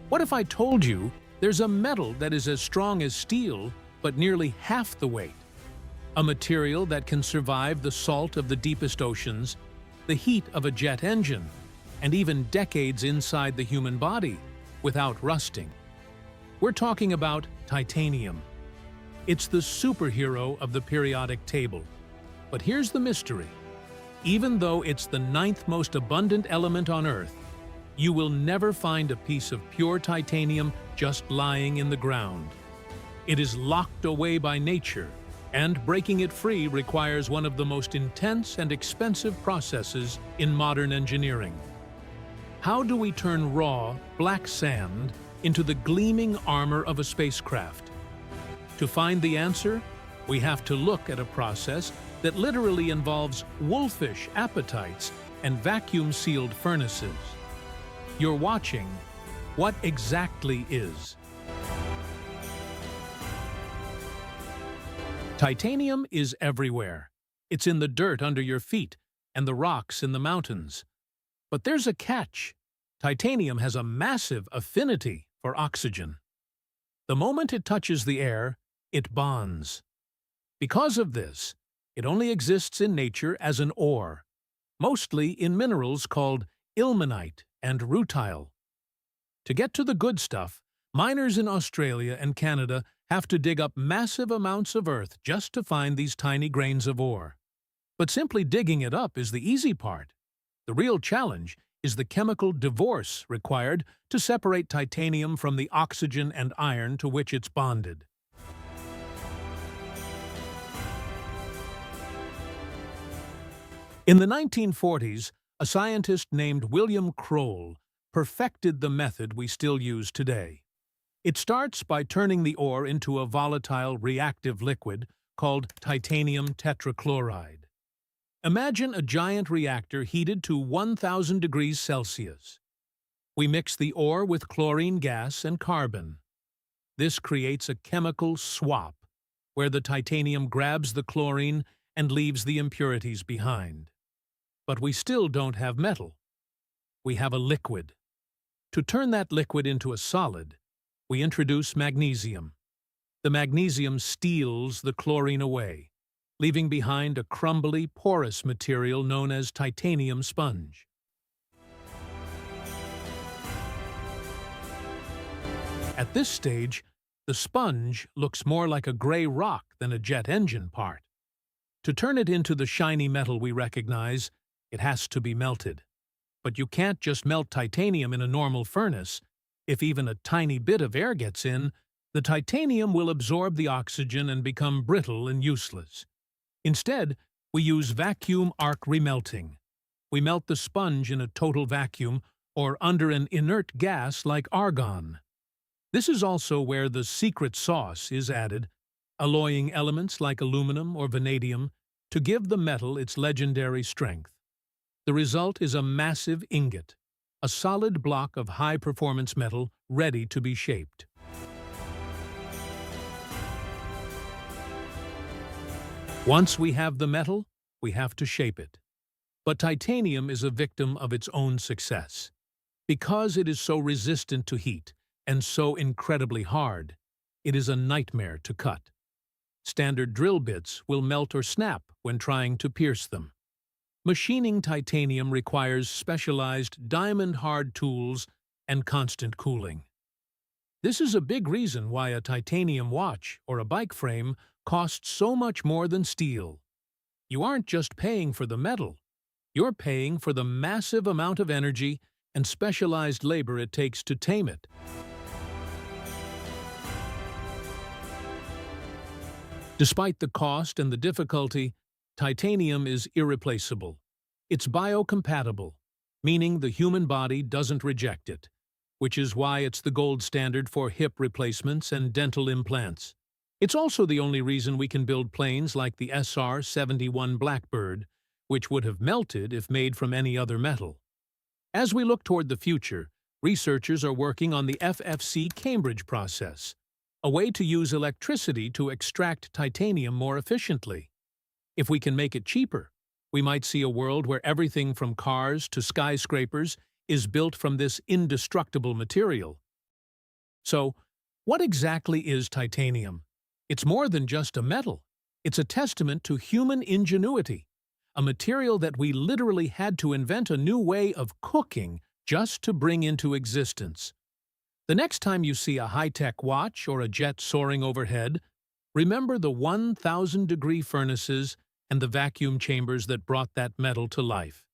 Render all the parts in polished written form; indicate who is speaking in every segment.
Speaker 1: What if I told you there's a metal that is as strong as steel, but nearly half the weight? A material that can survive the salt of the deepest oceans, the heat of a jet engine, and even decades inside the human body without rusting. We're talking about titanium. It's the superhero of the periodic table. But here's the mystery. Even though it's the ninth most abundant element on Earth, you will never find a piece of pure titanium just lying in the ground. It is locked away by nature, and breaking it free requires one of the most intense and expensive processes in modern engineering. How do we turn raw, black sand into the gleaming armor of a spacecraft? To find the answer, we have to look at a process that literally involves wolfish appetites and vacuum-sealed furnaces. You're watching What Exactly Is? Titanium is everywhere. It's in the dirt under your feet and the rocks in the mountains. But there's a catch. Titanium has a massive affinity for oxygen. The moment it touches the air, it bonds. Because of this, it only exists in nature as an ore, mostly in minerals called ilmenite and rutile. To get to the good stuff, miners in Australia and Canada have to dig up massive amounts of earth just to find these tiny grains of ore. But simply digging it up is the easy part. The real challenge is the chemical divorce required to separate titanium from the oxygen and iron to which it's bonded. In the 1940s, a scientist named William Kroll perfected the method we still use today. It starts by turning the ore into a volatile reactive liquid called titanium tetrachloride. Imagine a giant reactor heated to 1,000 degrees Celsius. We mix the ore with chlorine gas and carbon. This creates a chemical swap, where the titanium grabs the chlorine and leaves the impurities behind. But we still don't have metal. We have a liquid. To turn that liquid into a solid, we introduce magnesium. The magnesium steals the chlorine away, leaving behind a crumbly, porous material known as titanium sponge. At this stage, the sponge looks more like a gray rock than a jet engine part. To turn it into the shiny metal we recognize, it has to be melted. But you can't just melt titanium in a normal furnace. If even a tiny bit of air gets in, the titanium will absorb the oxygen and become brittle and useless. Instead, we use vacuum arc remelting. We melt the sponge in a total vacuum or under an inert gas like argon. This is also where the secret sauce is added, alloying elements like aluminum or vanadium to give the metal its legendary strength. The result is a massive ingot, a solid block of high-performance metal ready to be shaped. Once we have the metal, we have to shape it. But titanium is a victim of its own success. Because it is so resistant to heat and so incredibly hard, it is a nightmare to cut. Standard drill bits will melt or snap when trying to pierce them. Machining titanium requires specialized diamond-hard tools and constant cooling. This is a big reason why a titanium watch or a bike frame costs so much more than steel. You aren't just paying for the metal, you're paying for the massive amount of energy and specialized labor it takes to tame it. Despite the cost and the difficulty, titanium is irreplaceable. It's biocompatible, meaning the human body doesn't reject it, which is why it's the gold standard for hip replacements and dental implants. It's also the only reason we can build planes like the SR-71 Blackbird, which would have melted if made from any other metal. As we look toward the future, researchers are working on the FFC Cambridge process, a way to use electricity to extract titanium more efficiently. If we can make it cheaper, we might see a world where everything from cars to skyscrapers is built from this indestructible material. So, what exactly is titanium? It's more than just a metal. It's a testament to human ingenuity, a material that we literally had to invent a new way of cooking just to bring into existence. The next time you see a high-tech watch or a jet soaring overhead, remember the 1,000-degree furnaces and the vacuum chambers that brought that metal to life.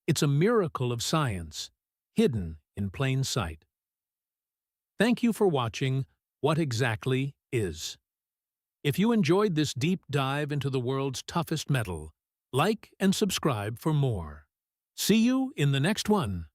Speaker 1: It's a miracle of science, hidden in plain sight. Thank you for watching What Exactly Is. If you enjoyed this deep dive into the world's toughest metal, like and subscribe for more. See you in the next one.